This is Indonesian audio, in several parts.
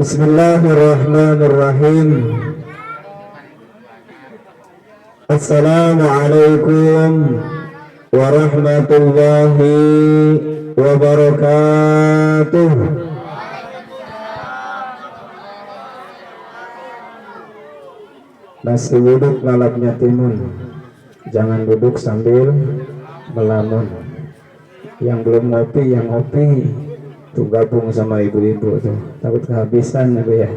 Bismillahirrahmanirrahim. Assalamualaikum warahmatullahi wabarakatuh. Nasi wuduk lalapnya timun. Jangan duduk sambil melamun. Yang belum ngopi, yang ngopi tuh gabung sama ibu-ibu tuh, takut kehabisan ibu ya.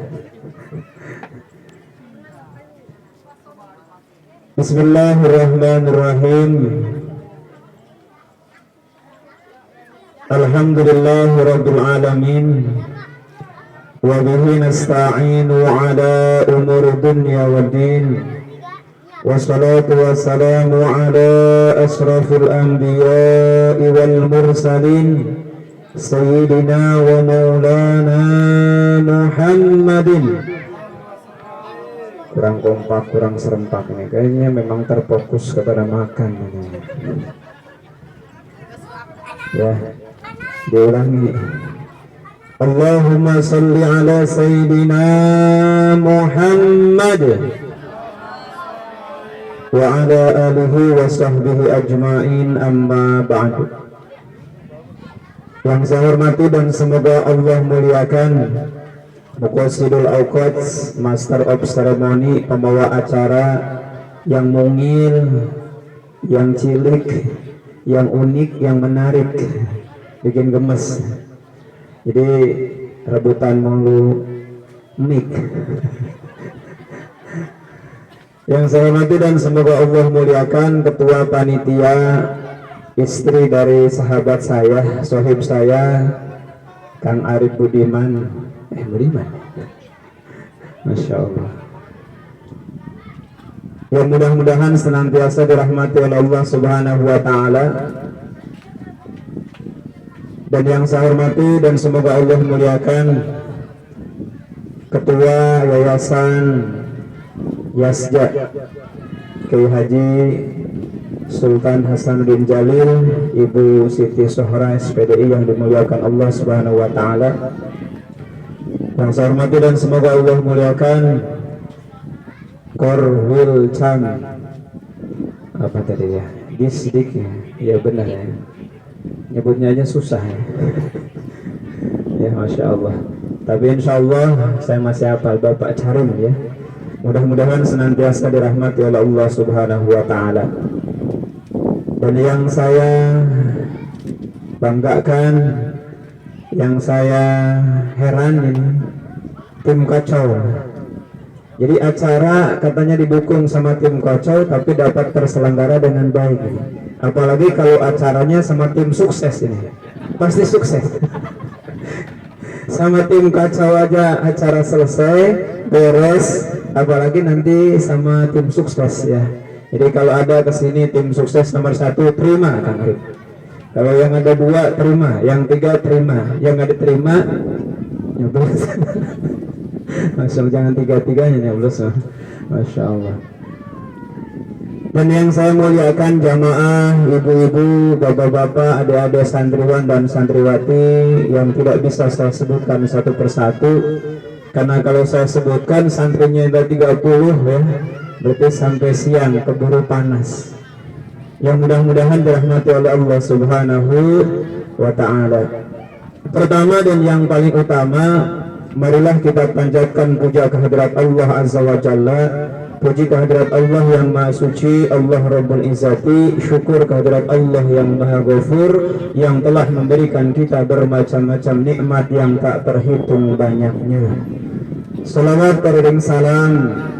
Bismillahirrahmanirrahim. Alhamdulillahirabbil alamin. Wa bihi nasta'inu ala umuri dunya waddin. Wassalatu wassalamu ala asrafil anbiya'i wal mursalin Sayyidina wa maulana Muhammadin. Kurang kompak, kurang serempak nih. Kayaknya memang terfokus kepada makan ini. Ya, diulangi. Allahumma salli ala Sayyidina Muhammad wa ala alihi wa sahbihi ajma'in, amma ba'du. Yang saya hormati dan semoga Allah muliakan Muqassidul Awqat, Master of Ceremony, pembawa acara yang mungil, yang cilik, yang unik, yang menarik, bikin gemes. Jadi rebutan mulu mic. Yang saya hormati dan semoga Allah muliakan Ketua Panitia, istri dari sahabat saya, sohib saya, Kang Arif Budiman. Budiman, Masya Allah. Yang mudah-mudahan senantiasa dirahmati oleh Allah Subhanahu wa Ta'ala. Dan yang saya hormati dan semoga Allah muliakan Ketua Yayasan Yasja Kiai Haji Sultan Hasanuddin Jalil, Ibu Siti Sohra SPDI yang dimuliakan Allah Subhanahu wa Ta'ala. Yang saya hormati dan semoga Allah muliakan Korwil Chang, apa tadi ya, Disdik ya, ya benar ya, nyebutnya aja susah ya. Ya Masya Allah. Tapi insya Allah saya masih hafal Bapak Carim ya. Mudah-mudahan senantiasa dirahmati oleh Allah Subhanahu wa Ta'ala. Dan yang saya banggakan, yang saya heran ini tim kacau. Jadi acara katanya didukung sama tim kacau tapi dapat terselenggara dengan baik. Apalagi kalau acaranya sama tim sukses ini, pasti sukses. Sama tim kacau aja acara selesai beres, apalagi nanti sama tim sukses ya. Jadi kalau ada kesini tim sukses nomor 1 terima Kang Arif. Kalau yang ada 2 terima, yang 3 terima, yang nggak diterima nyoblos. Masya Allah, jangan 3-3-nya nyoblos. Masya Allah. Dan yang saya muliakan jamaah, ibu-ibu, bapak-bapak, adik-adik santriwan dan santriwati yang tidak bisa saya sebutkan satu persatu, karena kalau saya sebutkan santrinya ada 30 ya, berarti sampai siang keburu panas. Yang mudah-mudahan dirahmati oleh Allah Subhanahu wa Ta'ala. Pertama dan yang paling utama, marilah kita panjatkan puja kehadirat Allah Azza wa Jalla. Puji kehadirat Allah yang Maha Suci, Allah Rabbul Izzati. Syukur kehadirat Allah yang Maha Ghafur, yang telah memberikan kita bermacam-macam nikmat yang tak terhitung banyaknya. Salawat dan salam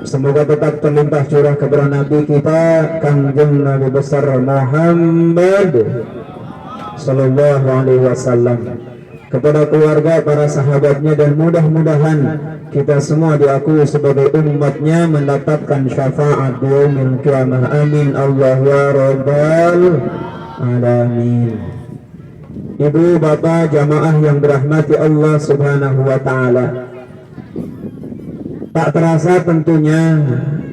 semoga tetap terlimpah curah kepada Nabi kita Kangjeng Nabi besar Muhammad Sallallahu Alaihi Wasallam, kepada keluarga, para sahabatnya, dan mudah-mudahan kita semua diakui sebagai umatnya mendapatkan syafaat di yaumil qiyamah. Amin Allah ya rabbal alamin. Ibu bapak jamaah yang dirahmati Allah Subhanahu wa Ta'ala, tak terasa tentunya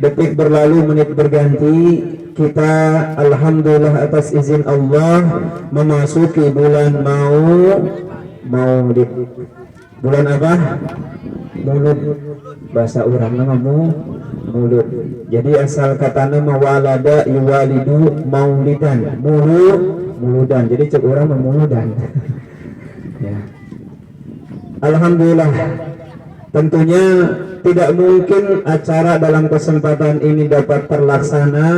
detik berlalu menit berganti, kita alhamdulillah atas izin Allah memasuki bulan Maulid. Bulan apa? mulut, bahasa orang nama mulut. Jadi asal kata nama walada yuwalidu maulidan, muludan. Jadi cek orang memuludan. Ya. Alhamdulillah. Tentunya tidak mungkin acara dalam kesempatan ini dapat terlaksana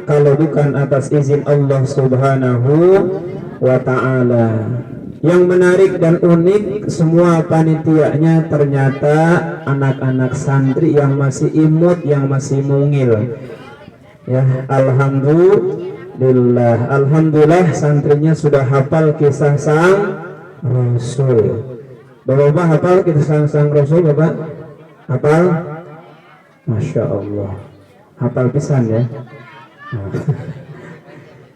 kalau bukan atas izin Allah Subhanahu wa ta'ala. Yang menarik dan unik, semua panitianya ternyata anak-anak santri yang masih imut, yang masih mungil. Ya, alhamdulillah santrinya sudah hafal kisah sang Rasul. Bapak hafal kisah sang Rasul, Bapak? Hafal? Masya Allah, hafal pisan ya.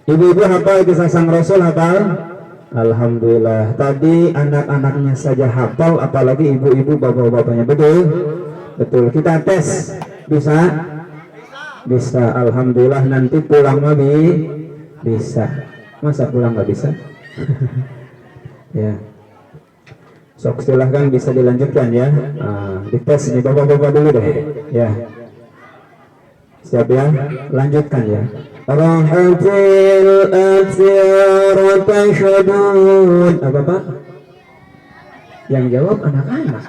Ibu-ibu hafal kisah sang Rasul, hafal? Alhamdulillah. Tadi anak-anaknya saja hafal, apalagi ibu-ibu, bapak-bapaknya. Betul. Kita tes, bisa? Bisa. Alhamdulillah. Nanti pulang mah bisa. Masa pulang nggak bisa? Ya. Sok silahkan bisa dilanjutkan ya. Dites nih bapak-bapak dulu deh. Ya. Siap ya? Lanjutkan ya. Rahatil asyar tashadun. Apa Pak? Yang jawab anak-anak.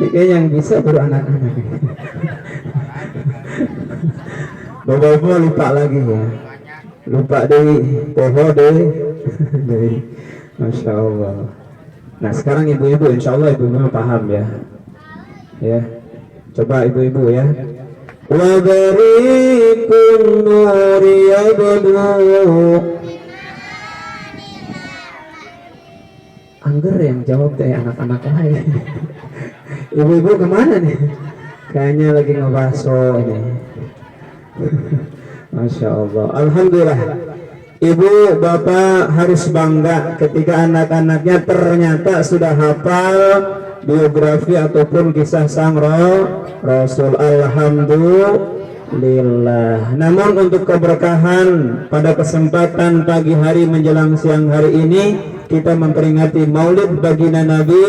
Ini yang bisa baru anak-anak. Bapak-bapak lupa lagi ya. Lupa deh. Poho deh. Masya Allah. Nah sekarang ibu-ibu, insya Allah ibu-ibu paham ya. Ya. Coba ibu-ibu ya. Wa barikun nuri yabdu. Angger yang jawab dari anak-anak lain. Ibu-ibu kemana nih? Kayaknya lagi ngebaso ini. Masya Allah. Alhamdulillah. Ibu bapak harus bangga ketika anak-anaknya ternyata sudah hafal biografi ataupun kisah sang Rasul. Alhamdulillah. Namun untuk keberkahan pada kesempatan pagi hari menjelang siang hari ini, kita memperingati maulid baginda Nabi.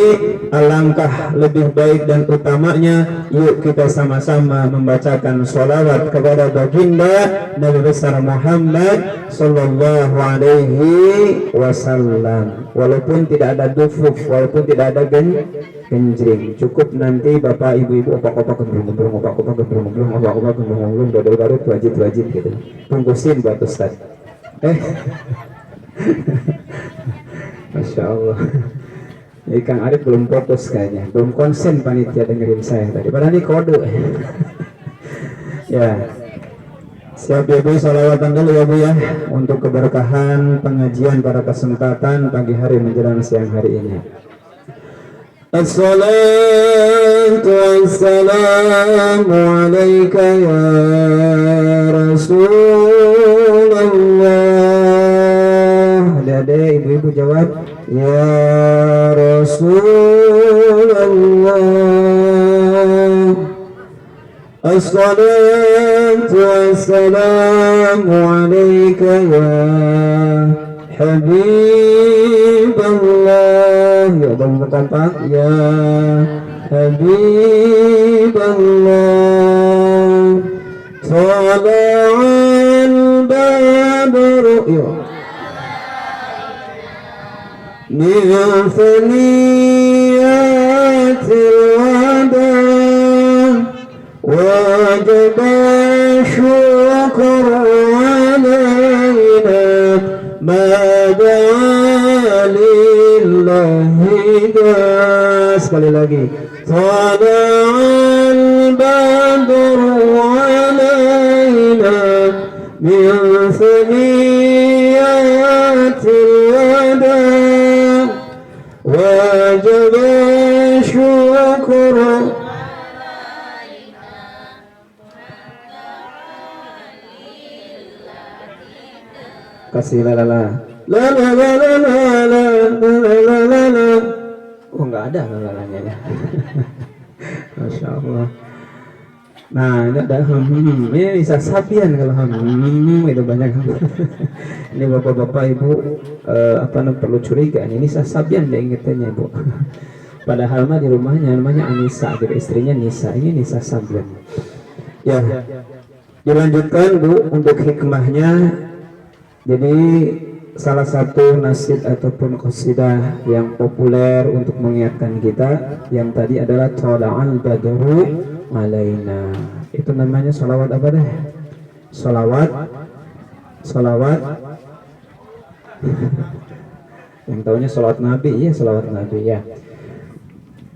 Alangkah lebih baik dan utamanya, yuk kita sama-sama membacakan sholawat kepada baginda Nabi besar Muhammad sallallahu alaihi wasallam. Walaupun tidak ada dufuf, walaupun tidak ada genjring, cukup nanti bapak ibu-ibu opak-opak gembrung-gembrung, opak-opak gembrung-gembrung, opak-opak gembrung-gembrung, dodol-garut wajib-wajib gitu. Tunggusin buat Ustaz. Masya Allah. Ini Kang Arif belum fokus kayaknya, belum konsen panitia dengerin saya tadi. Padahal ini kode. Ya, siap ya Bu, salawatan dulu ya Bu ya, untuk keberkahan pengajian pada kesempatan pagi hari menjelang siang hari ini. Assalatu wassalamu alaika ya Rasulullah. Adik-adik, ibu-ibu jawab ya Rasulullah. Assalatu wassalamu alaika ya Habiballah. Ya bangkan Pak. Ya Habiballah. Tala'al badru. Ya min thaniyatil wada wajib syukur alaina mada'a lillahi. Sekali lagi, tala'al badru alaina min thaniyatil wada wajib syukur. Kasih la la la la la la la la la la la la. Oh nggak ada la la la nya ya. Masya Allah. Nah ini ada ini bisa sapian kalau itu banyak. Ini bapak-bapak ibu apa perlu curiga ini sapian deh ingetannya ibu. Padahal mah di rumahnya namanya Anissa, jadi istrinya Nisa, ini Nisa Sabian. Ya, dilanjutkan Bu untuk hikmahnya. Jadi salah satu nasyid ataupun qasidah yang populer untuk mengingatkan kita yang tadi adalah Tola'al Badru Alaina. Itu namanya salawat apa deh? Salawat yang tahunya salawat Nabi, ya salawat Nabi ya.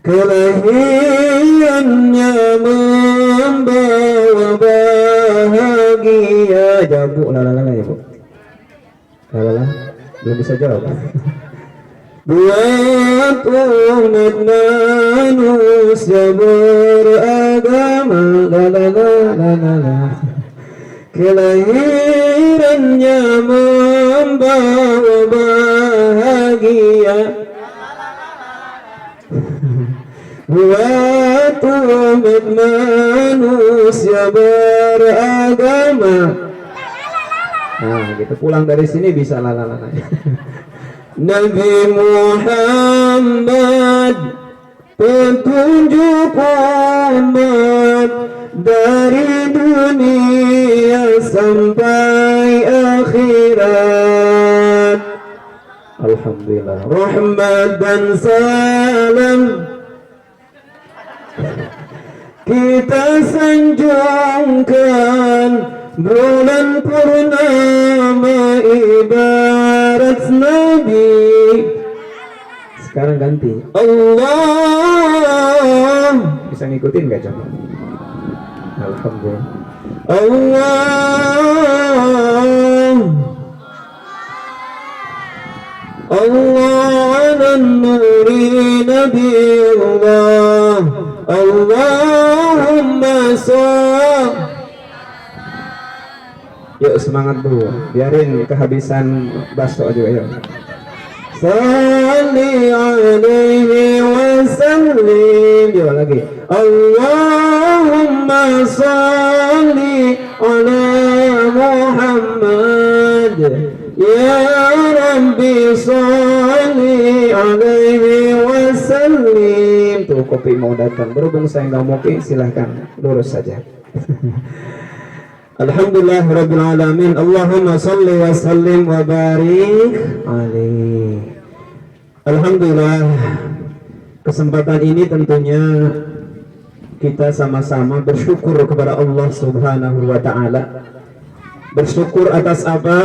Kelahirannya membawa bahagia. Jawab Bu, lalala ya Bu. Lalala, belum bisa jawab. Buat umat manusia beragama. Lalala. Kelahirannya membawa bahagia. Buat umat manusia beragama. Nah, gitu pulang dari sini bisa lalala. Nabi Muhammad petunjuk umat dari dunia sampai akhirat. Alhamdulillah. Rahmat dan salam kita sanjungkan bulan purnama ibarat Nabi. Sekarang ganti. Allah. Bisa ngikutin nggak coba? Alhamdulillah. Allah dan nuri Nabi Allah. Allahumma salli. Yuk semangat dulu, biarin kehabisan bakso aja ya. Salli alaihi wa sallim. Yuk lagi. Allahumma salli ala Muhammad. Ya Rabbi salli alaihi wa sallim. Tuh kopi mau datang, berhubung saya nggak mau kopi silahkan lurus saja. Alhamdulillah Rabbil Alamin. Allahumma salli wa sallim wa barik alaih. Alhamdulillah, kesempatan ini tentunya kita sama-sama bersyukur kepada Allah Subhanahu wa Ta'ala. Bersyukur atas apa?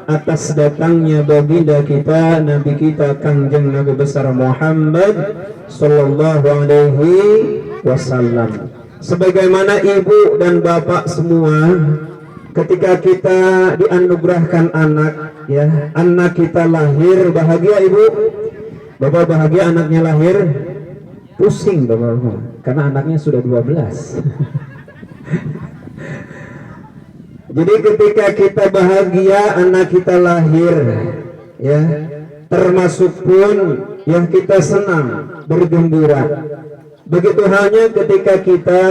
Atas datangnya baginda kita, Nabi kita Kangjeng Nabi besar Muhammad sallallahu alaihi wasallam. Sebagaimana ibu dan bapak semua, ketika kita dianugerahkan anak, ya, anak kita lahir, bahagia ibu, bapak bahagia anaknya lahir, pusing bapak, karena anaknya sudah 12. Jadi ketika kita bahagia anak kita lahir, ya, termasuk pun yang kita senang, bergembira. Begitu halnya ketika kita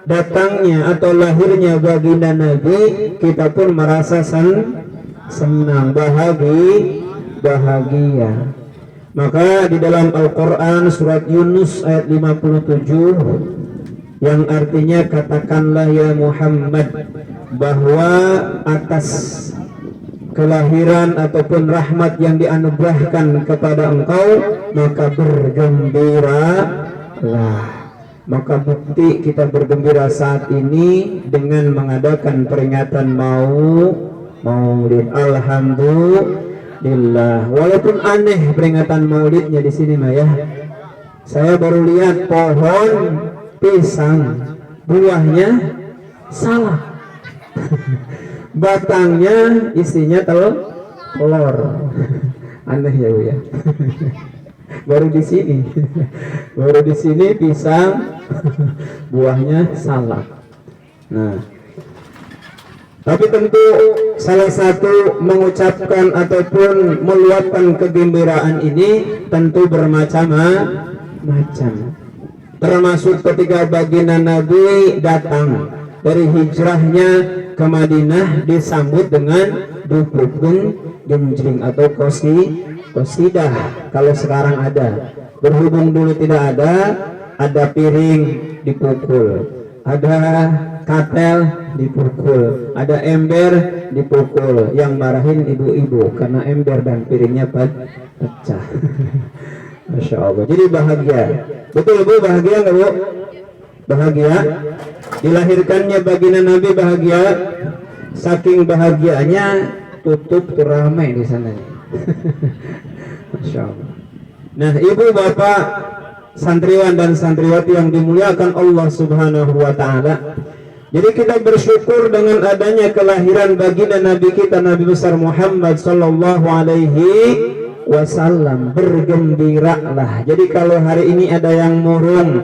datangnya atau lahirnya baginda Nabi, kita pun merasa senang, bahagia. Maka di dalam Al-Quran surat Yunus ayat 57 yang artinya katakanlah ya Muhammad bahwa atas kelahiran ataupun rahmat yang dianugerahkan kepada engkau maka bergembiralah. Maka bukti kita bergembira saat ini dengan mengadakan peringatan Maulid. Alhamdulillah. Walaupun aneh peringatan Maulidnya di sini mah ya. Saya baru lihat pohon pisang, buahnya salah. Batangnya isinya telur. Aneh ya Bu ya. Baru di sini pisang buahnya salah. Nah, tapi tentu salah satu mengucapkan ataupun meluapkan kegembiraan ini tentu bermacam-macam. Termasuk ketika baginda Nabi datang dari hijrahnya ke Madinah disambut dengan dukuk genjing atau Qasidah kalau sekarang ada. Berhubung dulu tidak ada piring dipukul, ada katel dipukul, ada ember dipukul. Yang marahin ibu-ibu karena ember dan piringnya pecah. Masya Allah. Jadi bahagia. Betul Bu, bahagia nggak Bu? Bahagia. Dilahirkannya baginda Nabi bahagia. Saking bahagianya tutup tuh ramai di sana. Masya Allah. Nah, ibu bapak santriwan dan santriwati yang dimuliakan Allah Subhanahu wa Ta'ala, jadi kita bersyukur dengan adanya kelahiran baginda Nabi kita Nabi besar Muhammad sallallahu alaihi wasallam. Bergembiralah. Jadi kalau hari ini ada yang murung,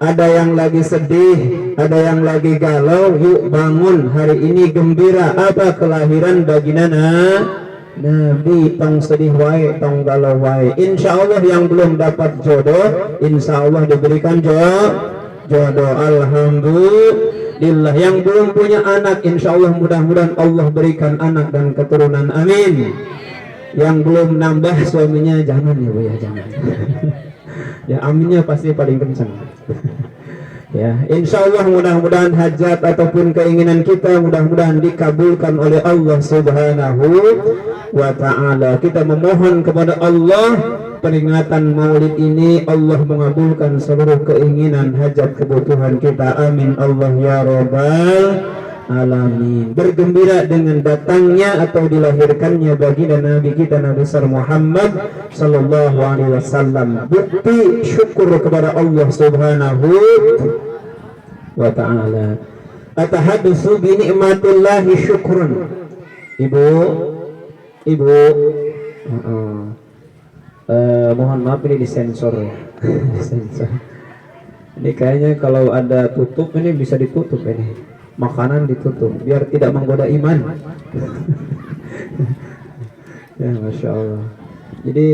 ada yang lagi sedih, ada yang lagi galau, yuk bangun, hari ini gembira. Apa? Kelahiran baginda Nabi. Tong sedih wae, tong galau wae. Insya Allah yang belum dapat jodoh, insya Allah diberikan jodoh. Alhamdulillah. Yang belum punya anak, insya Allah mudah-mudahan Allah berikan anak dan keturunan. Amin. Yang belum nambah suaminya, jangan ya Bu ya, jangan. Ya aminnya pasti paling kencang. Ya, insya Allah mudah-mudahan hajat ataupun keinginan kita mudah-mudahan dikabulkan oleh Allah Subhanahu wa Ta'ala. Kita memohon kepada Allah peringatan Maulid ini, Allah mengabulkan seluruh keinginan hajat kebutuhan kita. Amin Allah ya Rabbal Alamin. Bergembira dengan datangnya atau dilahirkannya baginda Nabi kita Nabi besar Muhammad sallallahu alaihi wasallam. Bukti syukur kepada Allah Subhanahu wa Ta'ala. Atahaddatsu bi ni'matillahi syukrun. Ibu mohon maaf ini disensor ya. Disensor. Ini kayaknya kalau ada tutup ini bisa ditutup ini. Makanan ditutup biar tidak menggoda iman. Ya Masya Allah. Jadi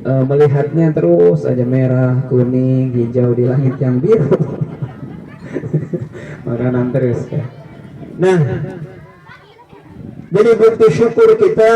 melihatnya terus aja merah, kuning, hijau di langit yang biru. Makanan terus ya. Nah, jadi bukti syukur kita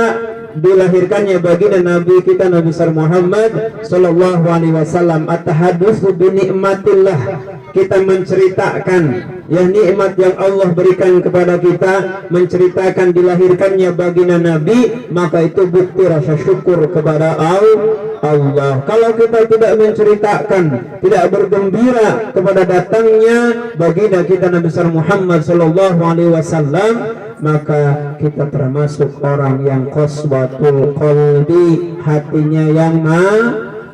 dilahirkannya baginda Nabi kita Nabi besar Muhammad sallallahu alaihi wasallam. At-tahaddatsu bi ni'matillah. Kita menceritakan ya nikmat yang Allah berikan kepada kita, menceritakan dilahirkannya baginda Nabi, maka itu bukti rasa syukur kepada Allah. Kalau kita tidak menceritakan, tidak bergembira kepada datangnya baginda kita Nabi besar Muhammad sallallahu alaihi wasallam, maka kita termasuk orang yang qaswatul qalbi, hatinya yang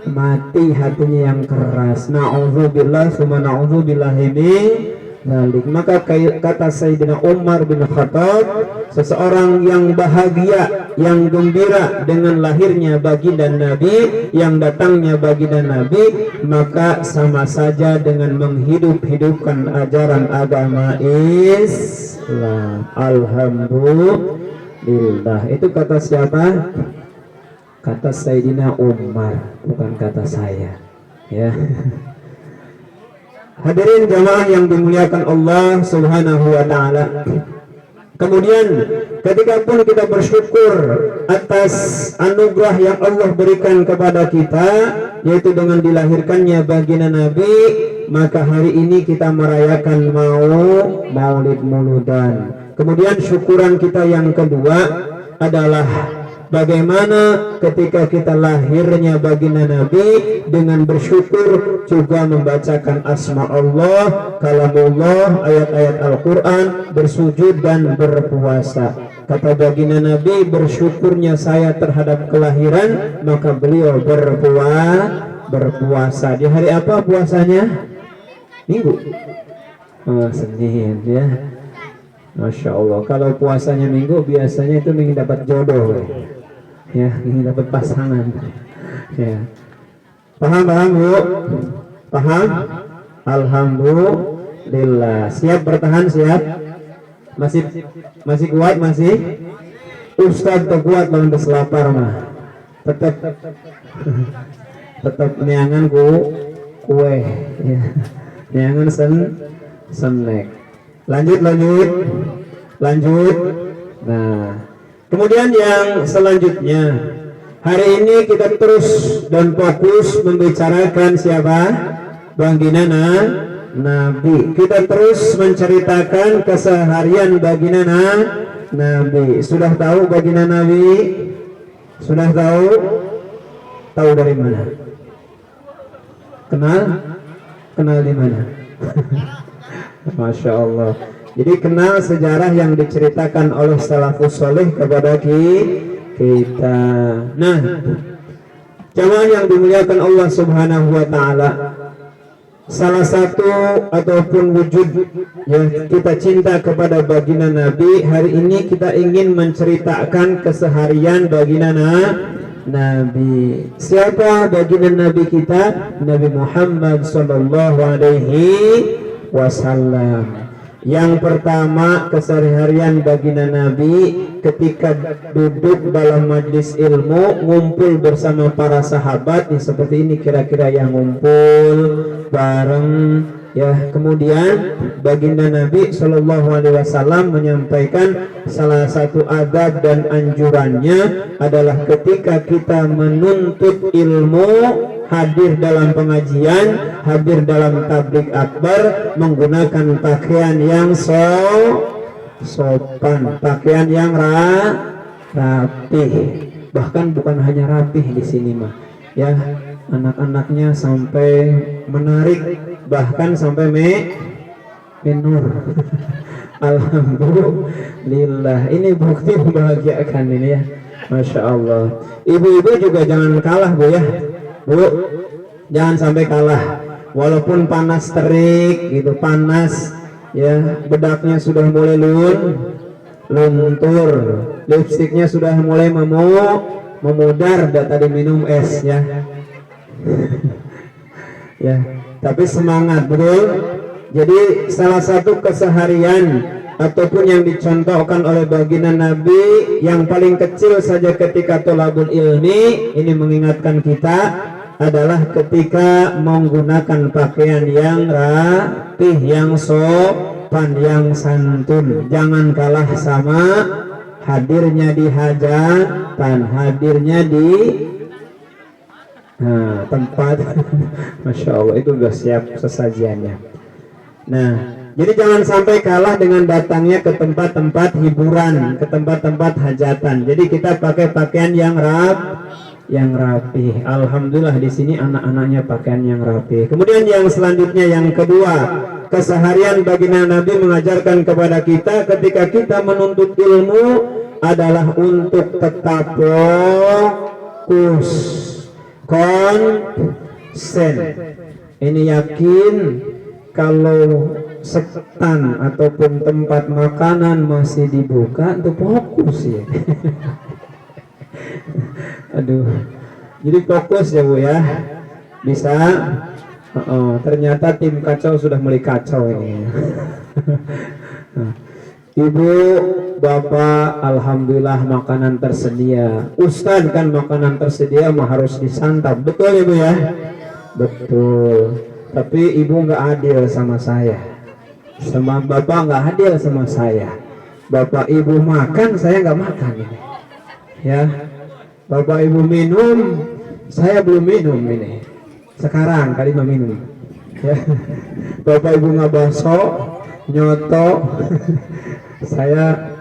mati, hatinya yang keras. Na'udzubillah summa na'udzubillahi min dzalik. Maka kata Sayyidina Umar bin Khattab, seseorang yang bahagia, yang gembira dengan lahirnya baginda Nabi, yang datangnya baginda Nabi, maka sama saja dengan menghidup-hidupkan ajaran agama Islam. Alhamdulillah. Itu kata siapa? Kata Sayyidina Umar, bukan kata saya. Ya. Hadirin jamaah yang dimuliakan Allah Subhanahu wa Ta'ala. Kemudian ketika pun kita bersyukur atas anugerah yang Allah berikan kepada kita, yaitu dengan dilahirkannya baginda Nabi, maka hari ini kita merayakan Maulid Muludan. Kemudian syukuran kita yang kedua adalah bagaimana ketika kita lahirnya baginda Nabi dengan bersyukur juga membacakan asma Allah, kalamullah, ayat-ayat Al-Quran, bersujud dan berpuasa. Kata baginda Nabi, bersyukurnya saya terhadap kelahiran, maka beliau berpuasa. Di hari apa puasanya? Minggu. Oh, Senin ya. Masya Allah. Kalau puasanya Minggu biasanya itu ingin dapat jodoh. Ya, ini dapat pasangan. Ya. Paham Bu? Paham? Alhamdulillah. Siap bertahan, siap? Masih kuat, masih? Ustaz tuh kuat lawan lapar mah. Tetap neangan kue. Ya. Neangan snack. Lanjut. Nah, kemudian yang selanjutnya, Hari ini kita terus dan fokus membicarakan siapa? Baginda Nabi. Kita terus menceritakan keseharian baginda Nabi. Sudah tahu baginda Nabi? Sudah tahu? Tahu dari mana? Kenal? Kenal di mana? Masya Allah. Jadi kenal sejarah yang diceritakan oleh salafus soleh kepada kita. Nah, jamaah yang dimuliakan Allah Subhanahu wa taala, salah satu ataupun wujud yang kita cinta kepada baginda Nabi, hari ini kita ingin menceritakan keseharian baginda Nabi. Siapa baginda Nabi kita? Nabi Muhammad sallallahu alaihi wasallam. Yang pertama, keseharian baginda Nabi ketika duduk dalam majlis ilmu, ngumpul bersama para sahabat, seperti ini kira-kira yang ngumpul bareng ya. Kemudian baginda Nabi Shallallahu Alaihi Wasallam menyampaikan salah satu adab dan anjurannya adalah ketika kita menuntut ilmu, hadir dalam pengajian, hadir dalam tabligh akbar, menggunakan pakaian yang sopan, pakaian yang rapih. Bahkan bukan hanya rapih di sini mah, ya, anak-anaknya sampai menarik, bahkan sampai menur. Alhamdulillah, ini bukti membahagiakan ini ya, masya Allah. Ibu-ibu juga jangan kalah bu ya. Bu, jangan sampai kalah. Walaupun panas terik gitu, panas ya, bedaknya sudah mulai luntur, lipstiknya sudah mulai memudar, tadi minum es ya. Ya, tapi semangat betul. Jadi salah satu keseharian ataupun yang dicontohkan oleh baginda Nabi yang paling kecil saja ketika tolabul ilmi, ini mengingatkan kita adalah ketika menggunakan pakaian yang rapih, yang sopan, yang santun. Jangan kalah sama hadirnya di hajatan, hadirnya di tempat masya Allah itu udah siap sesajiannya. Nah, jadi jangan sampai kalah dengan datangnya ke tempat-tempat hiburan, ke tempat-tempat hajatan. Jadi kita pakai pakaian yang rapi. Alhamdulillah di sini anak-anaknya pakaian yang rapi. Kemudian yang selanjutnya, yang kedua, keseharian baginda Nabi mengajarkan kepada kita ketika kita menuntut ilmu adalah untuk tetap fokus, konsen. Ini yakin kalau setan ataupun tempat makanan masih dibuka, untuk fokus ya. Aduh, jadi fokus ya bu ya, bisa. Ternyata tim kacau sudah mulai kacau ini. Ibu, bapak, alhamdulillah makanan tersedia. Ustadz kan makanan tersedia mah harus disantap, betul ya bu ya? Betul. Tapi ibu nggak adil sama saya, sama bapak nggak adil sama saya. Bapak ibu makan, saya nggak makan ini. Ya. Bapak ibu minum, saya belum minum ini. Sekarang kali mau minum. Ya. Bapak ibu nggak baso, nyoto, saya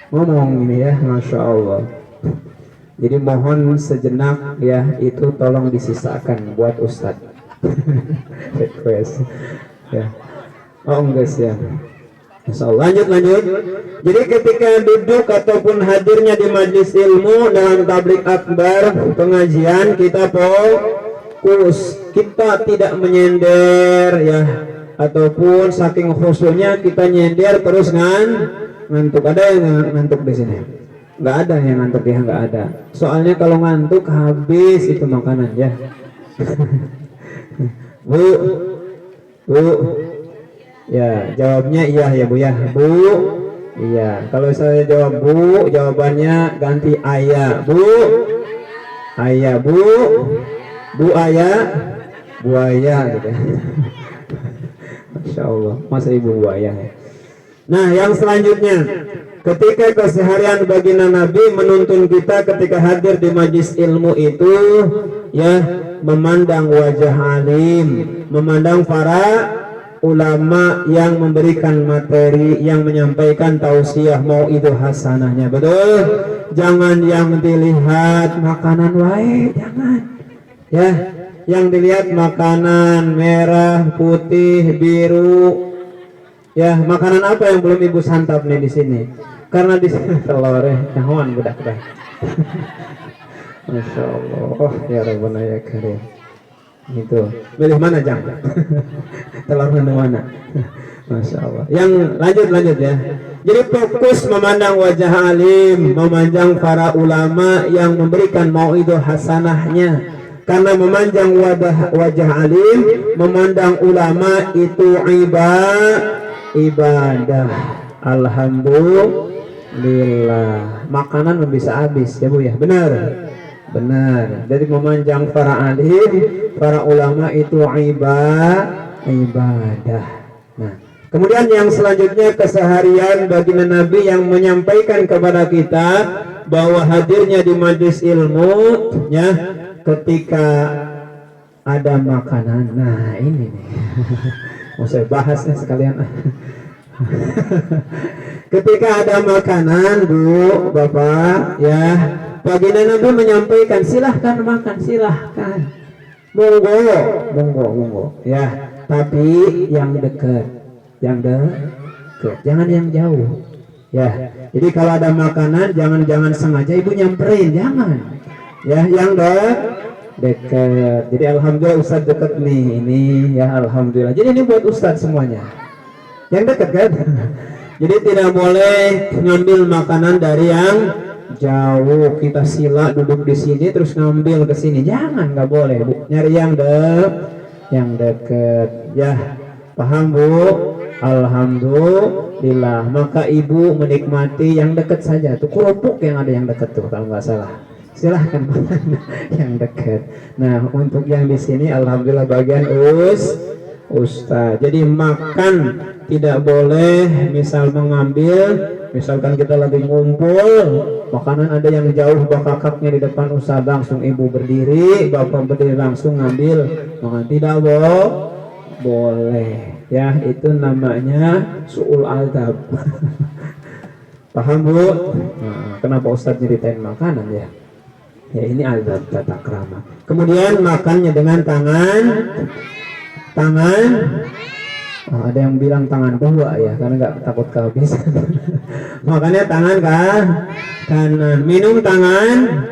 ngomong ini ya, masya Allah. Jadi mohon sejenak ya, itu tolong disisakan buat Ustadz. Request. Ya. Oh enggak sih ya. So, lanjut. Jadi ketika duduk ataupun hadirnya di majlis ilmu dalam tabligh akbar, pengajian, kita fokus, kita tidak menyender ya, ataupun saking khusyuknya kita nyender terus ngantuk. Ada yang ngantuk di sini? Nggak ada yang ngantuk ya, nggak ada. Soalnya kalau ngantuk habis itu makanan ya. Bu. Ya, jawabnya iya ya bu ya. Bu, iya. Kalau saya jawab bu, jawabannya ganti ayah. Bu, ayah. Bu, ayah, buaya gitu. Masya Allah, masa ibu buaya. Nah, yang selanjutnya, ketika keseharian baginda Nabi menuntun kita ketika hadir di majlis ilmu itu, ya, memandang wajah alim, memandang para ulama yang memberikan materi, yang menyampaikan tausiah mauidhah hasanahnya. Betul? Jangan yang dilihat makanan wae, jangan. Ya, yang dilihat makanan merah, putih, biru. Ya, makanan apa yang belum ibu santap nih di sini? Karena di sini telur nyahoan budak-budak. Masya Allah, ya Rabbana ya Karim. Itu milih mana jang? Telur mana? Masya Allah. Yang lanjut ya. Jadi fokus memandang wajah alim, memandang para ulama yang memberikan mauidhah hasanahnya. Karena memandang wajah alim, memandang ulama itu ibadah. Alhamdulillah. Makanan bisa habis ya Bu ya. Benar. Jadi memanjang para alim, para ulama itu ibadah. Nah, kemudian yang selanjutnya keseharian baginda Nabi yang menyampaikan kepada kita bahwa hadirnya di majelis ilmu, ya, ketika ada makanan. Nah, ini nih. Mau saya bahasnya sekalian. Ketika ada makanan, Bu, Bapak, ya, baginda Nabi menyampaikan silahkan makan, silahkan, monggo, ya, tapi yang dekat, jangan yang jauh, ya. Jadi kalau ada makanan jangan sengaja ibu nyamperin, jangan, ya, yang dekat. Jadi alhamdulillah Ustadz dekat nih, ini ya alhamdulillah. Jadi ini buat Ustadz semuanya, yang dekat kan. Jadi tidak boleh ngambil makanan dari yang jauh, kita sila duduk di sini terus ngambil ke sini, jangan, nggak boleh Bu. Nyari yang dekat, ya, paham Bu? Alhamdulillah. Maka ibu menikmati yang dekat saja tuh, kerupuk yang ada yang dekat tuh kalau nggak salah, silahkan makan yang dekat. Nah, untuk yang di sini alhamdulillah bagian Ustaz. Jadi makan tidak boleh misal mengambil, misalkan kita lagi ngumpul, makanan ada yang jauh bakakaknya di depan Ustaz, langsung ibu berdiri, bapak berdiri langsung ngambil, makan tidak boleh. Ya, itu namanya su'ul adab. Paham Bu? Nah, kenapa Ustaz nyeritain makanan ya? Ya ini adab tata krama. Kemudian makannya dengan tangan. Ada yang bilang tangan dua ya, karena nggak takut kehabisan. Makanya tangan kanan, minum tangan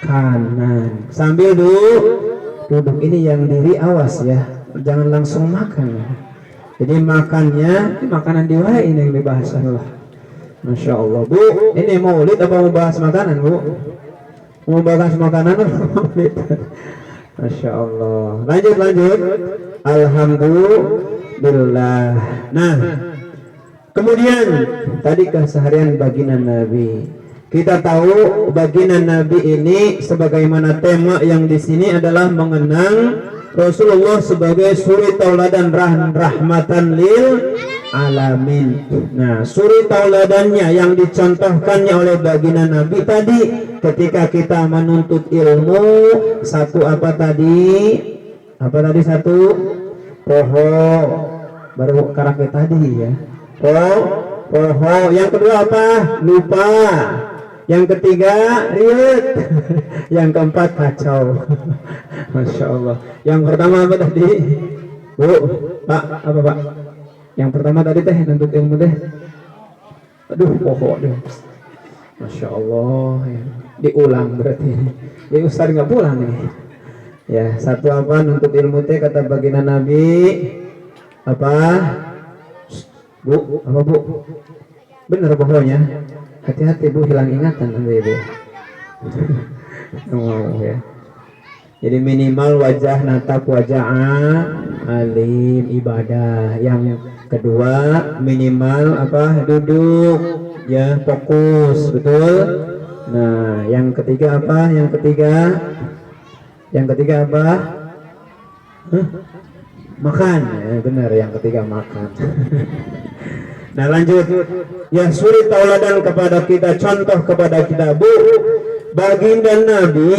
kanan sambil duduk. Ini yang diri awas ya, jangan langsung makan. Jadi makannya makanan diwai ini yang dibahas Allah. Masya Allah Bu, ini maulid apa mau bahas makanan Bu? Mau bahas makanan atau maulid? Masya Allah. Lanjut. Alhamdulillah. Nah, kemudian tadi keseharian baginda Nabi. Kita tahu baginda Nabi ini sebagaimana tema yang di sini adalah mengenang Rasulullah sebagai suri tauladan rahmatan lil alamin. Nah, suri tauladannya yang dicontohkannya oleh baginda Nabi tadi ketika kita menuntut ilmu, satu apa tadi satu poho, baru karakter tadi ya, poho. Yang kedua apa? Lupa. Yang ketiga riut. Yang keempat kacau. Masya Allah. Yang pertama apa tadi Bu? Pak, apa Pak? Yang pertama tadi teh nuntut ilmu teh, aduh poho deh. Masya Allah ya. Diulang berarti. Jadi Ustaz nggak pulang nih. Ya, satu apa nuntut ilmu teh kata baginda Nabi apa? Bu, apa Bu? Bener pokoknya. Hati-hati Bu, hilang ingatan nanti Bu. Oh, ya. Jadi minimal wajah natap wajah alim ibadah. Yang kedua minimal apa? Duduk ya, fokus, betul. Nah, yang ketiga apa? Yang ketiga apa? Makan. Ya, benar, yang ketiga makan. Nah lanjut, ya suri tauladan kepada kita, contoh kepada kita, Bu, baginda Nabi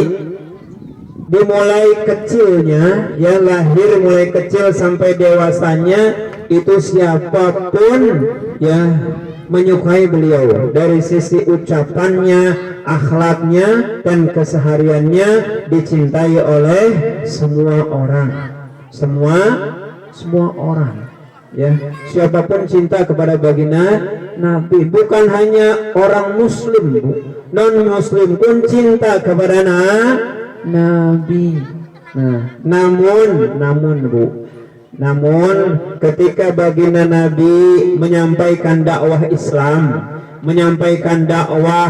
dimulai kecilnya, ya lahir mulai kecil sampai dewasanya itu siapapun ya menyukai beliau dari sisi ucapannya, akhlaknya dan kesehariannya dicintai oleh semua orang, semua orang. Ya, siapapun cinta kepada baginda Nabi, bukan hanya orang Muslim, Bu, non Muslim pun cinta kepada Nabi. Nah, namun Bu, namun ketika baginda Nabi menyampaikan dakwah Islam, menyampaikan dakwah,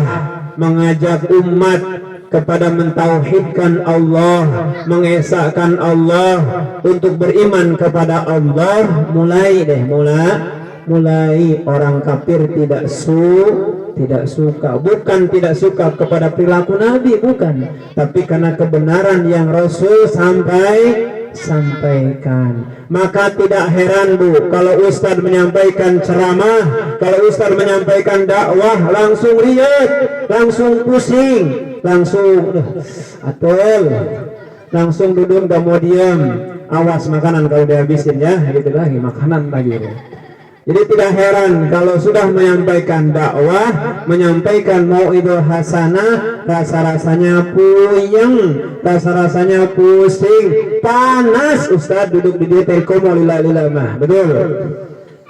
mengajak umat kepada mentauhidkan Allah, mengesahkan Allah, untuk beriman kepada Allah, mulai orang kafir tidak suka, bukan tidak suka kepada perilaku Nabi, bukan, tapi karena kebenaran yang Rasul sampaikan. Maka tidak heran, Bu, kalau Ustadz menyampaikan ceramah, kalau Ustadz menyampaikan dakwah, langsung riat, langsung pusing, langsung langsung duduk, gak mau diam, awas makanan kalau dihabisin ya, gitu lagi makanan lagi. Jadi tidak heran kalau sudah menyampaikan dakwah, menyampaikan mau'idul hasanah, rasa-rasanya puyeng, rasa-rasanya pusing, panas. Ustaz duduk di dia telkom mah, betul.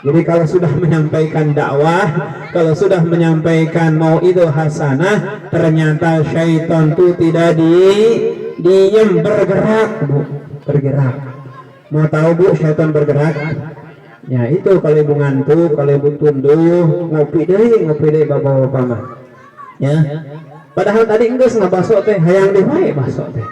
Jadi kalau sudah menyampaikan dakwah, kalau sudah menyampaikan mau'idul hasanah, ternyata syaitan itu tidak diem, bergerak, Bu, bergerak. Mau tahu, Bu, syaitan bergerak? Ya itu kalau ibu ngantuk, kalau ibu tunduh, ngopi deh bapak-bapak mah. Ya. Padahal tadi enggak nggak baso teh, hayang deh wae baso teh.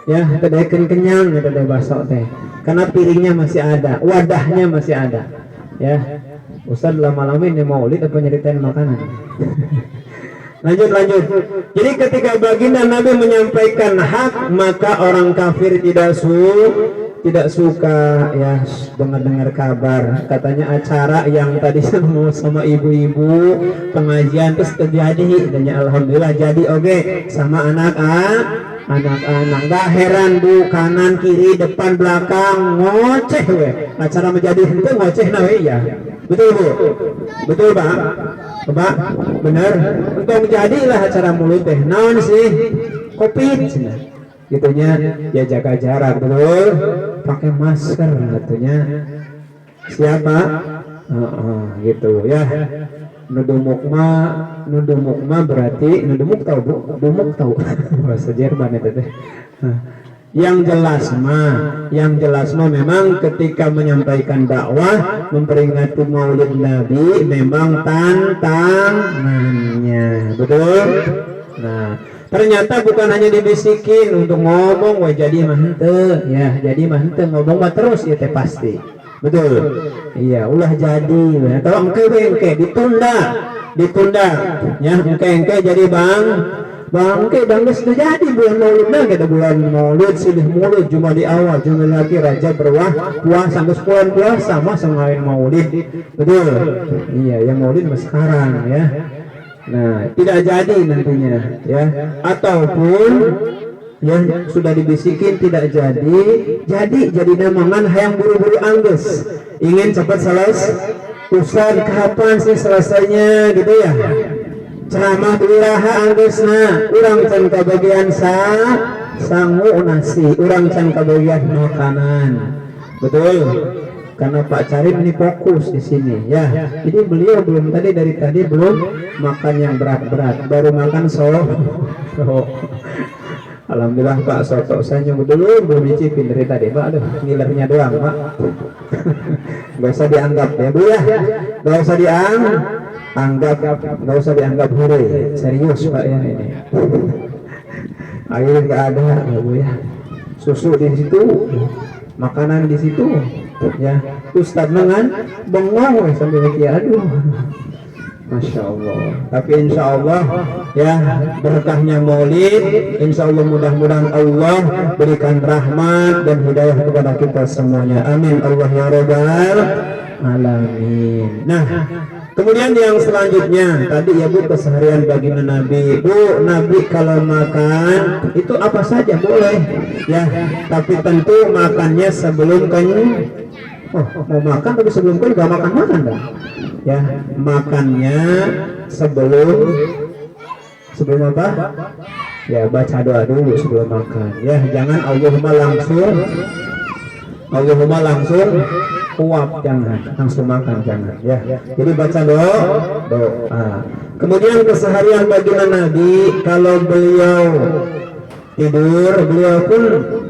Ya, tadi kenyang tadi baso teh. Karena piringnya masih ada, wadahnya masih ada. Ya. Ustaz lama-lama ini maulid apa nyeritain makanan? Lanjut. Jadi ketika baginda Nabi menyampaikan hak, maka orang kafir tidak suka ya dengar kabar, katanya acara yang tadi sama ibu-ibu pengajian terus terjadi, dan ya alhamdulillah jadi oke sama anak-anak. Gak heran, Bu, kanan kiri depan belakang ngoceh we, acara menjadi itu ngoceh nawe ya. Betul, Bu, betul Pak, bener untuk jadilah acara mulut teh naon sih covid gitunya, ya jaga jarak, betul, pakai masker katanya, siapa gitu ya. Nudumuk mah berarti nudumuk tahu, Bu, dumuk tahu bahasa Jerman itu teh. Yang jelas mah memang ketika menyampaikan dakwah, memperingati maulid Nabi, memang tantangannya, betul. Nah, ternyata bukan hanya dibisikin untuk ngomong, wah jadi mah henteu, ya jadi mah henteu, ngomong mah terus ya teh pasti, betul. Iya, ulah jadi, ya. Kalau engke ditunda, ya engke jadi bang dan geus jadi bulan maulid kita bulan maulid silih mulut cuma di awal, cuma lagi raja berwah puasa geus bulan puasa mah sengain maulid, betul. Iya, yang maulid mah sekarang ya. Nah, tidak jadi nantinya ya, ataupun yang sudah dibisikin tidak jadi namangan hayang buru-buru angges, ingin cepat selesai. Ustaz kapan sih selesainya gitu ya, ceramah iraha anggesna, urang can kabagian sangu nasi, urang can kabagian makanan, betul. Karena Pak Carim ini fokus di sini ya. Jadi beliau dari tadi belum makan yang berat-berat, baru makan soto. Alhamdulillah Pak, soto saya nyoba dulu, belum dicipin dari tadi Pak. Aduh, ngilernya doang Pak. Gak usah dianggap ya Bu ya, gak usah dianggap hore, serius Pak ya ini. Air gak ada ya Bu ya, susu di situ, makanan di situ ya. Ustadz mangan bengong sambil mikir, aduh, Masya Allah. Tapi insya Allah ya, berkahnya maulid, insya Allah mudah-mudahan Allah berikan rahmat dan hidayah kepada kita semuanya, amin Allah ya rabbal alamin. Nah, Kemudian yang selanjutnya tadi ya Bu, keseharian baginda Nabi. Bu, Nabi kalau makan itu apa saja boleh ya, tapi tentu makannya sebelum kenyang. Oh, mau makan tapi sebelum kenyang gak makan dah. Ya, makannya sebelum apa? Ya, baca doa dulu sebelum makan. Ya, jangan Allahumma langsung uap, jangan langsung makan, jangan ya. Jadi baca doa. Kemudian keseharian baginda Nabi kalau beliau tidur, beliau pun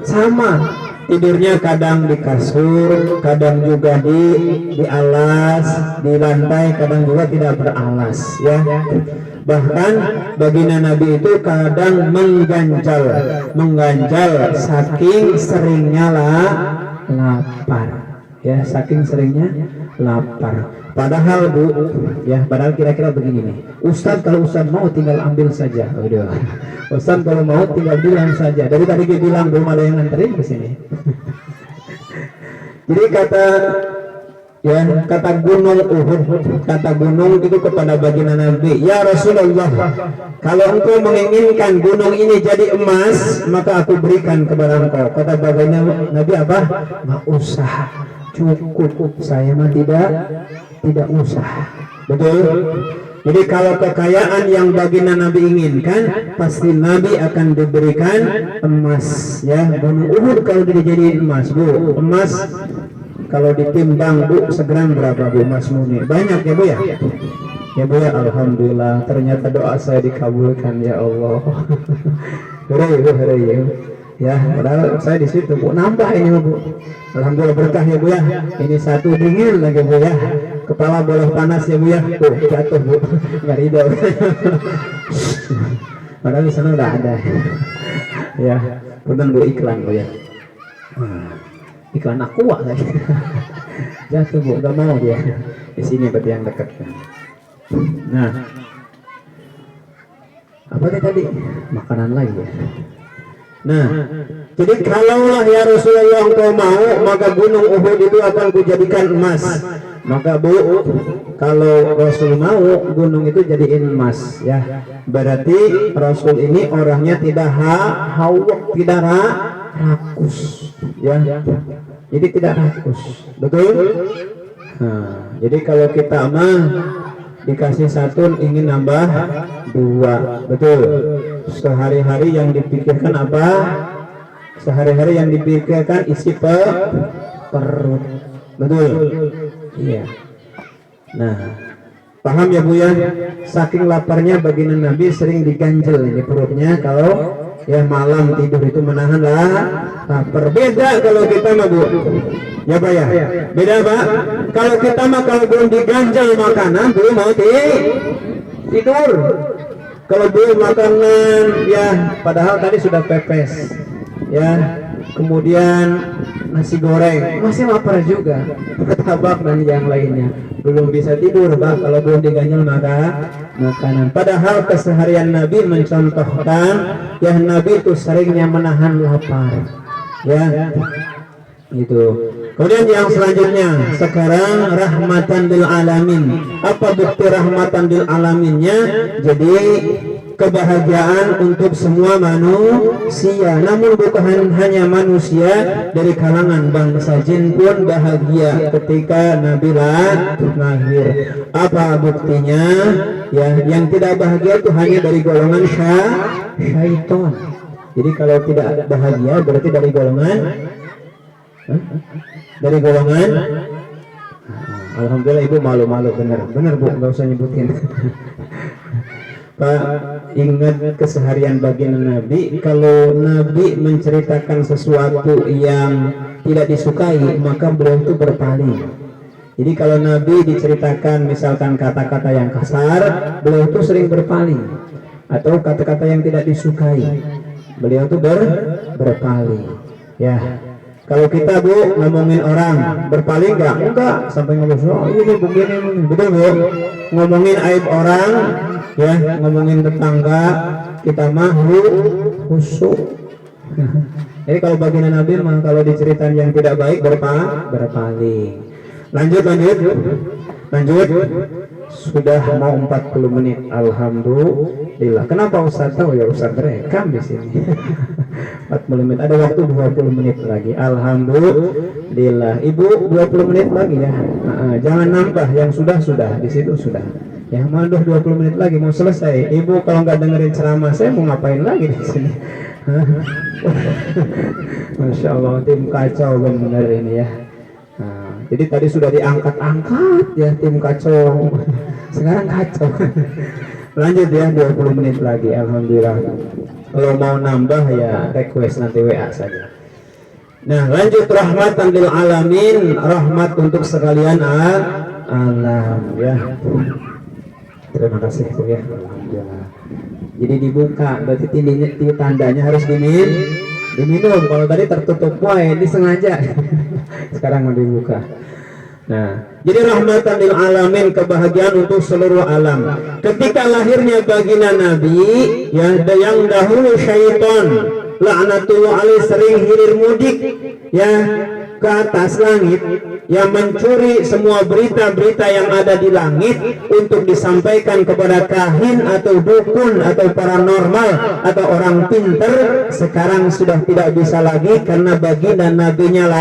sama tidurnya, kadang di kasur, kadang juga di alas, di lantai, kadang juga tidak beralas ya. Bahkan baginda Nabi itu kadang mengganjal saking seringnya lapar ya, saking seringnya lapar. Padahal Bu ya, padahal kira-kira begini nih, Ustadz kalau Ustadz mau tinggal ambil saja. Udah, Ustadz kalau mau tinggal bilang saja. Dari tadi dia bilang belum ada yang nganterin ke sini. Jadi kata gunung Uhud, kata gunung itu kepada baginda Nabi, ya Rasulullah, kalau engkau menginginkan gunung ini jadi emas, maka aku berikan kepada engkau. Kata baginda Nabi apa? Nggak usah, cukup, saya mah tidak usah. Betul? Jadi kalau kekayaan yang baginda Nabi inginkan, pasti Nabi akan diberikan emas ya. Gunung Uhud kalau dijadiin emas Bu, emas kalau ditimbang Bu segram berapa Bu Mas Muni? Banyak ya Bu ya? Ya Bu ya, alhamdulillah ternyata doa saya dikabulkan ya Allah. Hore ya, padahal saya di situ Bu, nambah ini Bu. Alhamdulillah berkah ya Bu ya. Ini satu dingin lagi Bu ya. Kepala boleh panas ya Bu ya. Tuh jatuh Bu. Enggak ridho. Padahal di sana udah ada. Ya, punten Bu, iklan Bu ya. Iklan Aqua lagi. Jatuh Bu, enggak mau dia. Di sini berarti yang dekat kan. Nah, apa tadi? Makanan lagi ya. Nah, jadi kalaulah ya Rasulullah engkau mau, maka gunung Uhud itu akan kujadikan emas. Maka Bu, kalau Rasul mau, gunung itu jadiin emas ya. Berarti Rasul ini orangnya tidak hawak, tidak rakus ya. Jadi tidak rakus, betul? Nah, jadi kalau kita mah dikasih satu ingin nambah dua, betul? Sehari-hari yang dipikirkan apa? Sehari-hari yang dipikirkan isi perut, betul? Iya. Nah, paham ya Bu ya? Saking laparnya baginda Nabi sering diganjel di perutnya kalau ya malam tidur itu menahan lapar. Beda kalau kita mah Bu. Ya Pak ya? Beda Pak. Kalau kita mah kalau belum diganjel makanan belum mau tidur. Kalau belum makanan ya, padahal tadi sudah pepes ya, kemudian nasi goreng, masih lapar juga, martabak dan yang lainnya, belum bisa tidur Pak kalau belum diganjel makanan. Padahal keseharian Nabi mencontohkan ya, Nabi itu seringnya menahan lapar ya itu. Kemudian yang selanjutnya sekarang rahmatan lil alamin. Apa bukti rahmatan lil alaminnya? Jadi kebahagiaan untuk semua manusia, namun bukan hanya manusia, dari kalangan bangsa jin pun bahagia ketika Nabi lahir. Apa buktinya? Ya, yang tidak bahagia itu hanya dari golongan syaitan. Jadi kalau tidak bahagia berarti dari golongan alhamdulillah Ibu malu-malu, benar Bu, nggak usah nyebutin. Pak, ingat keseharian baginda Nabi, kalau Nabi menceritakan sesuatu yang tidak disukai maka beliau itu berpaling. Jadi kalau Nabi diceritakan misalkan kata-kata yang kasar, beliau itu sering berpaling, atau kata-kata yang tidak disukai, beliau itu berpaling ya. Kalau kita Bu ngomongin orang berpaling enggak sampai ngomong oh ini begini, betul Bu? Ngomongin aib orang ya, ngomongin tetangga kita mah khusyuk. Jadi kalau baginda Nabi mah kalau diceritain yang tidak baik berpaling. Lanjut. Sudah mau 40 menit. Alhamdulillah. Kenapa Ustaz tahu ya? Ustaz rekam di sini. 40 menit. Ada waktu 20 menit lagi. Alhamdulillah. Ibu 20 menit lagi ya. Jangan nambah, yang sudah di situ sudah. Ya, malah 20 menit lagi mau selesai. Ibu kalau nggak dengerin ceramah saya mau ngapain lagi di sini? Masya Allah, tim kacau benar ini ya. Jadi tadi sudah diangkat-angkat ya tim kacau. Sekarang kacau. Lanjut ya, 20 menit lagi. Alhamdulillah. Kalau mau nambah ya request nanti WA saja. Nah, lanjut rahmatan lil alamin, rahmat untuk sekalian alam ya. Terima kasih Bu ya. Alhamdulillah. Jadi dibuka, berarti tandanya harus diminum. Kalau tadi tertutup, wah ini sengaja. Sekarang mau dibuka. Nah, jadi rahmatan lil alamin, kebahagiaan untuk seluruh alam. Ketika lahirnya baginda Nabi, ya yang dahulu syaitan laknatullah alaih sering hilir mudik ya ke atas langit, yang mencuri semua berita-berita yang ada di langit untuk disampaikan kepada kahin atau dukun atau paranormal atau orang pinter. Sekarang sudah tidak bisa lagi karena baginda nabinya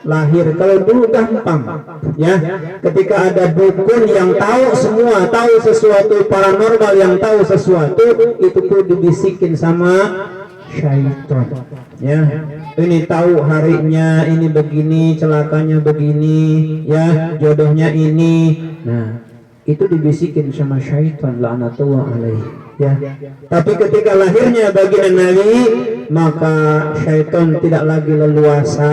lahir. Kalau dulu gampang ya, ketika ada dukun yang tahu semua, tahu sesuatu, paranormal yang tahu sesuatu, itu pun dibisikin sama syaitan ya. Ini tahu harinya ini begini, celakanya begini ya, jodohnya ini. Nah, itu dibisikin sama syaitan laknatullah alaih ya. Tapi ketika lahirnya baginda Nabi, maka syaitan tidak lagi leluasa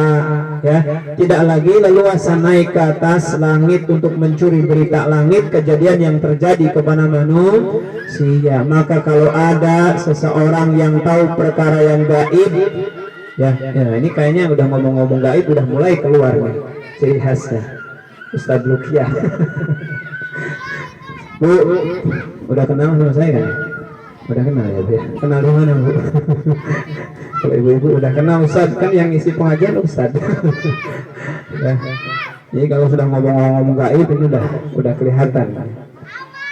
ya, tidak lagi leluasa naik ke atas langit untuk mencuri berita langit, kejadian yang terjadi kepada manusia. Maka kalau ada seseorang yang tahu perkara yang gaib ya, ini kayaknya udah ngomong-ngomong gaib udah mulai keluar nih ciri khasnya Ustadz Luqyah. Bu, udah kenal sama saya kan? Udah kenal ya Bu ya? Kenal di mana Bu? Kalau ibu-ibu udah kenal Ustadz, kan yang isi pengajian Ustadz. Ya. Jadi kalau sudah ngomong-ngomong gaib itu udah kelihatan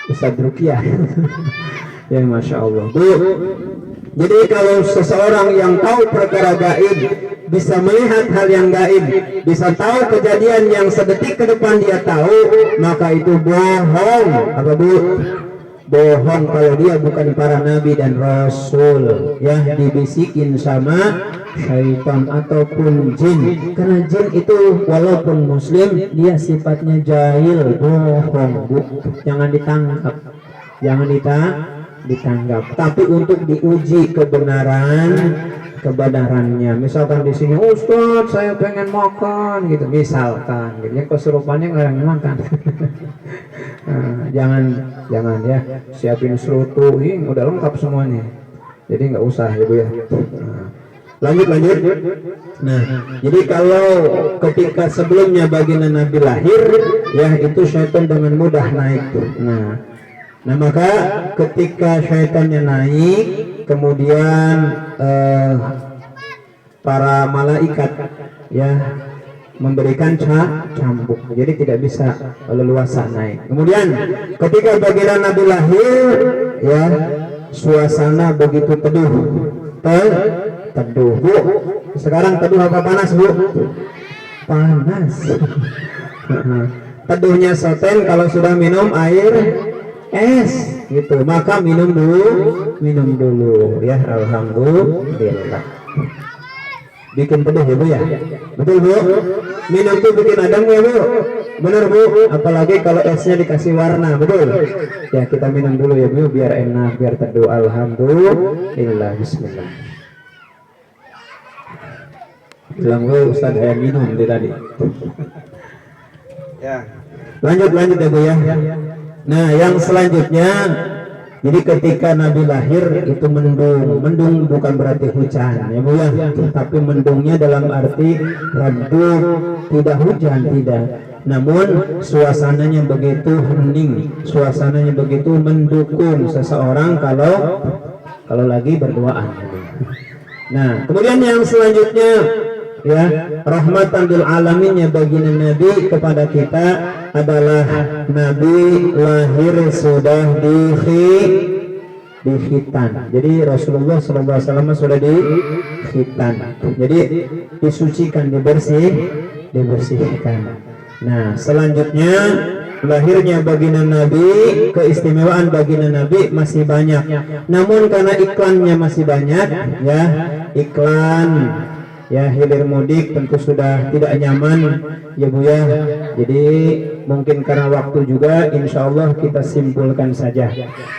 Ustadz Luqyah. Ya Masya Allah Bu. Jadi kalau seseorang yang tahu perkara gaib, bisa melihat hal yang gaib, bisa tahu kejadian yang sedetik ke depan dia tahu, maka itu bohong. Apa Bu? Bohong kalau dia bukan para nabi dan rasul ya, dibisikin sama syaitan ataupun jin. Karena jin itu walaupun muslim, dia sifatnya jahil, bohong Bu. Jangan ditangkap, jangan ditanggap, tapi untuk diuji kebenarannya. Misalkan di sini, Ustadz saya pengen makan gitu, misalkan gitu, yang kesurupannya nggak makan. Jangan ya, siapin serutu, ini udah lengkap semuanya, jadi nggak usah ya Bu ya. Lanjut. Nah, jadi kalau ketika sebelumnya baginda Nabi lahir ya, itu syaitan dengan mudah naik. Nah maka ketika syaitannya naik, kemudian para malaikat ya memberikan cambuk, jadi tidak bisa leluasa naik. Kemudian ketika baginda Nabi lahir ya, suasana begitu teduh Bu. Sekarang teduh apa panas Bu? Panas. Teduhnya soten kalau sudah minum air es gitu, maka minum dulu ya. Alhamdulillah. Bikin teduh ya Bu ya, betul Bu. Minum tuh bikin adem ya Bu, bener Bu. Apalagi kalau esnya dikasih warna, betul ya. Kita minum dulu ya Bu, biar enak, biar teduh. Alhamdulillah. Bismillah. Bilang Bu, Ustadz saya minum tadi ya. Lanjut ya Bu ya. Nah, yang selanjutnya, jadi ketika Nabi lahir itu mendung bukan berarti hujan ya Bu ya, tapi mendungnya dalam arti redup, tidak hujan, tidak. Namun suasananya begitu hening, suasananya begitu mendukung seseorang kalau lagi berduaan. Nah, kemudian yang selanjutnya ya, rahmatan lil alaminnya baginda Nabi kepada kita adalah Nabi lahir sudah di khitan. Jadi Rasulullah SAW sudah di khitan. Jadi disucikan, dibersihkan. Nah, selanjutnya lahirnya baginda Nabi, keistimewaan baginda Nabi masih banyak. Namun karena iklannya masih banyak, ya, iklan ya hilir mudik tentu sudah tidak nyaman ya Bu ya. Jadi mungkin karena waktu juga, insya Allah kita simpulkan saja,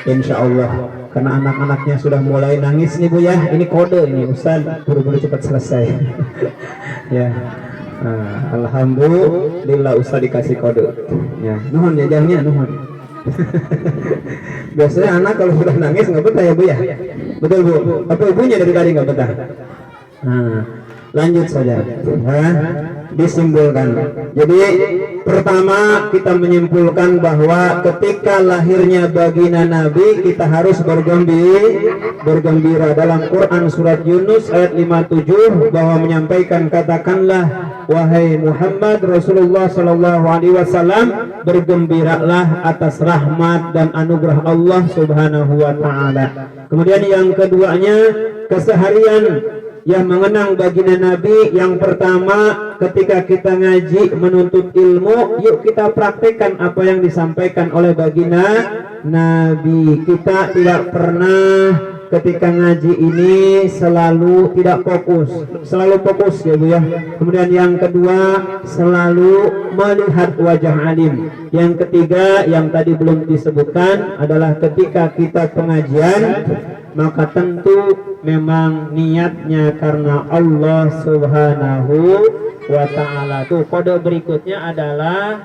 insya Allah, karena anak-anaknya sudah mulai nangis nih Bu ya. Ini kode ini Ustaz, buru-buru cepat selesai. Ya, alhamdulillah Ustaz dikasih kode ya. Nuhun jajangnya nuhun. Biasanya anak kalau sudah nangis nggak betah ya Bu ya. Betul Bu, apa ibunya dari tadi nggak betah. Lanjut saja, disimpulkan. Jadi pertama kita menyimpulkan bahwa ketika lahirnya baginda Nabi kita harus bergembira. Dalam Quran surat Yunus ayat 57 bahwa menyampaikan, katakanlah wahai Muhammad Rasulullah Shallallahu Alaihi Wasallam, bergembiralah atas rahmat dan anugerah Allah Subhanahu Wa Taala. Kemudian yang keduanya, keseharian yang mengenang baginda Nabi. Yang pertama, ketika kita ngaji menuntut ilmu, yuk kita praktekkan apa yang disampaikan oleh baginda Nabi. Kita tidak pernah ketika ngaji ini selalu tidak fokus, selalu fokus ya Bu ya. Kemudian yang kedua, selalu melihat wajah alim. Yang ketiga yang tadi belum disebutkan adalah ketika kita pengajian, maka tentu memang niatnya karena Allah Subhanahu wa Ta'ala. Tuh kode berikutnya adalah,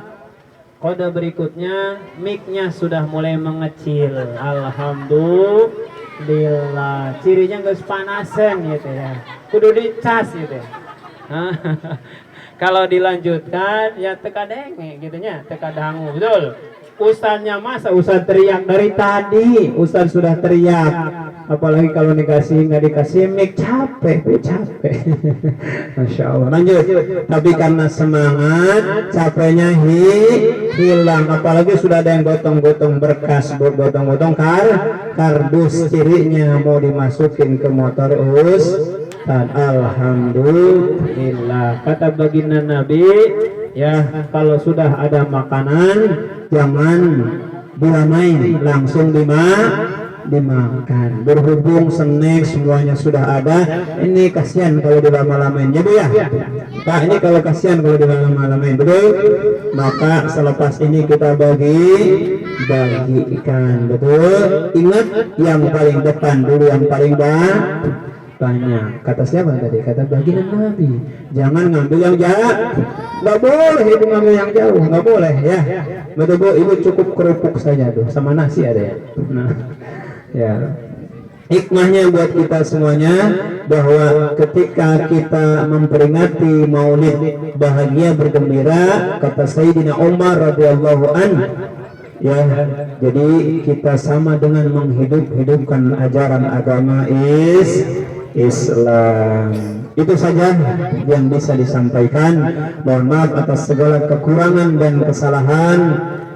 kode berikutnya mic-nya sudah mulai mengecil. Alhamdulillah. Cirinya nggak panasan gitu ya, kudu dicas gitu. Kalau dilanjutkan ya teka denge gitunya, teka dangu. Betul. Ustaznya masa Ustaz teriak dari tadi, Ustaz sudah teriak. Apalagi kalau nggak dikasih mic, capek. Masya Allah. Lanjut. Tapi karena semangat, capeknya hilang. Apalagi sudah ada yang gotong-gotong berkas, gotong-gotong kardus, cirinya mau dimasukin ke motor Ustaz. Alhamdulillah. Kata baginda Nabi, ya kalau sudah ada makanan jangan dilamain, langsung dimakan. Berhubung snack semuanya sudah ada, ini kasihan kalau dilama-lamain ya Bu ya. Pak, ini kalau kasihan kalau dilama-lamain, betul? Maka selepas ini kita bagikan, betul? Ingat yang paling depan dulu, yang paling banyak. Kata siapa tadi? Kata baginda Nabi. Jangan ngambil yang jauh. Nggak boleh ibu ngambil yang jauh, nggak boleh ya. Betul Bu, ibu cukup kerupuk saja tuh, sama nasi ada ya. Nah, ya. Hikmahnya buat kita semuanya bahwa ketika kita memperingati Maulid, bahagia bergembira, kata Sayyidina Umar radhiyallahu anhu, ya, jadi kita sama dengan menghidupkan ajaran agama Islam. Itu saja yang bisa disampaikan. Mohon maaf atas segala kekurangan dan kesalahan.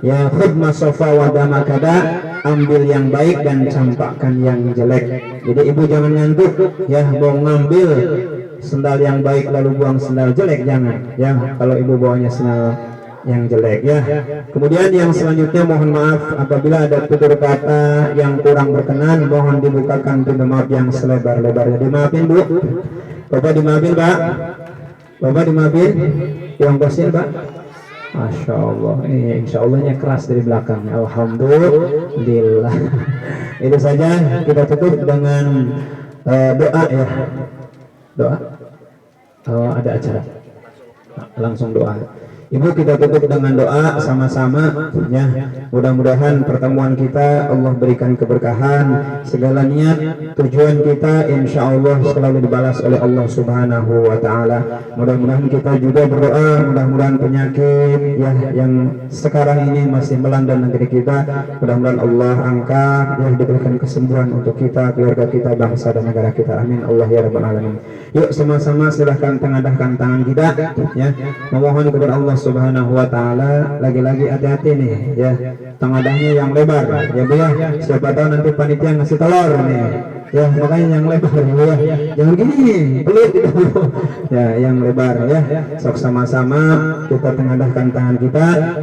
Ya, khudh ma safa wa dama kada, ambil yang baik dan campakkan yang jelek. Jadi ibu jangan ngantuk ya, mau ngambil sendal yang baik lalu buang sendal jelek, jangan ya. Kalau ibu bawanya sendal yang jelek ya. Kemudian yang selanjutnya, mohon maaf apabila ada tutur kata yang kurang berkenan, mohon dibukakan pintu maaf yang selebar-lebarnya. Dimaafin Bu, Bapak dimaafin Pak, Bapak dimaafin, yang bersin Pak. Masya Allah, ini insya Allahnya keras dari belakang. Alhamdulillah. Itu saja, kita tutup dengan doa ya. Doa. Ada acara, langsung doa. Ibu, kita tutup dengan doa sama-sama ya. Mudah-mudahan pertemuan kita Allah berikan keberkahan, segala niat tujuan kita insya Allah selalu dibalas oleh Allah Subhanahu wa taala. Mudah-mudahan kita juga berdoa, mudah-mudahan penyakit ya yang sekarang ini masih melanda negeri kita, mudah-mudahan Allah angkat ya, diberikan kesembuhan untuk kita, keluarga kita, bangsa dan negara kita. Amin Allah ya rabbal alamin. Yuk sama-sama silahkan tengadahkan tangan kita ya, memohon kepada Allah Subhanahu wa taala. Lagi-lagi hati-hati nih ya, tengadahnya yang lebar ya Bu ya, siapa tahu nanti panitia ngasih telur nih ya, makanya yang lebar ya, jangan gini pelit gitu ya, yang lebar ya. Sok sama-sama kita tengadahkan tangan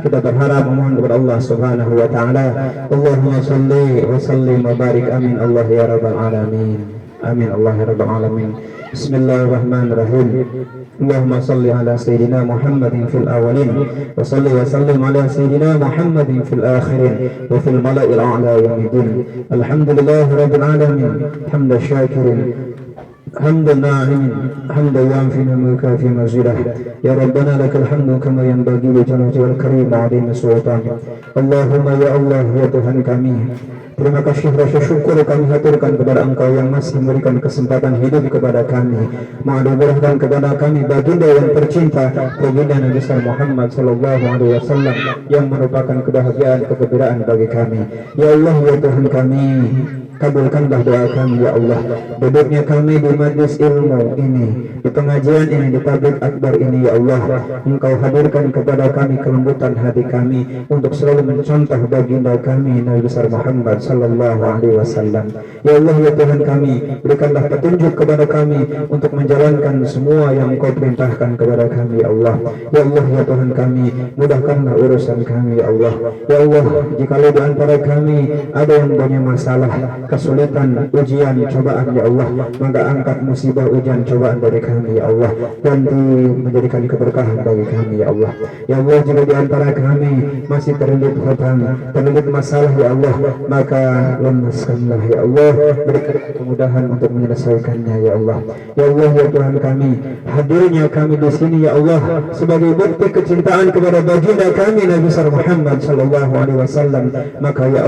kita berharap memohon kepada Allah Subhanahu wa taala. Allahumma shalli wa sallim wa barik, amin Allah ya rabbal alamin, amin Allah ya rabbal alamin. Bismillahirrahmanirrahim. Allahumma salli ala sayyidina Muhammadin fil awalin wa salli wa sallim ala sayyidina Muhammadin fil akhirin wa fil mala'il a'la yawmiddin. Alhamdulillahi rabbil alamin, hamda syakirin حمد الناعم حمد ينفي الملك في مزيده. يا ربنا لك الحمد كما ينبغي لجلالك والكريم عظيم سلطانك. اللهم ya Allah ya Tuhan kami, terima kasih rasa syukur kami haturkan kepada Engkau yang masih memberikan kesempatan hidup kepada kami, menganugerahkan kepada kami baginda yang tercinta, baginda Nabi besar Muhammad sallallahu alaihi wasallam yang merupakan kebahagiaan kegembiraan bagi kami. Ya Allah ya Tuhan kami, kabulkanlah doa kami ya Allah. Duduknya kami di majlis ilmu ini, di pengajian ini, di tabligh akbar ini ya Allah, Engkau hadirkan kepada kami kelembutan hati kami untuk selalu mencontoh baginda kami Nabi besar Muhammad sallallahu alaihi wasallam. Ya Allah ya Tuhan kami, berikanlah petunjuk kepada kami untuk menjalankan semua yang Engkau perintahkan kepada kami ya Allah. Ya Allah ya Tuhan kami, mudahkanlah urusan kami ya Allah. Ya Allah, jikalau di antara kami ada yang punya masalah, kesulitan, ujian, cobaan ya Allah, maka angkat musibah, ujian, cobaan dari kami ya Allah, ganti menjadikan keberkahan bagi kami ya Allah. Ya Allah, jika di antara kami masih terlilit hutang, terlilit masalah ya Allah, maka lunaskanlah ya Allah, berikan kemudahan untuk menyelesaikannya ya Allah. Ya Allah ya Tuhan kami, hadirnya kami di sini ya Allah sebagai bukti kecintaan kepada baginda kami Nabi besar Muhammad sallallahu alaihi wasallam, maka ya Allah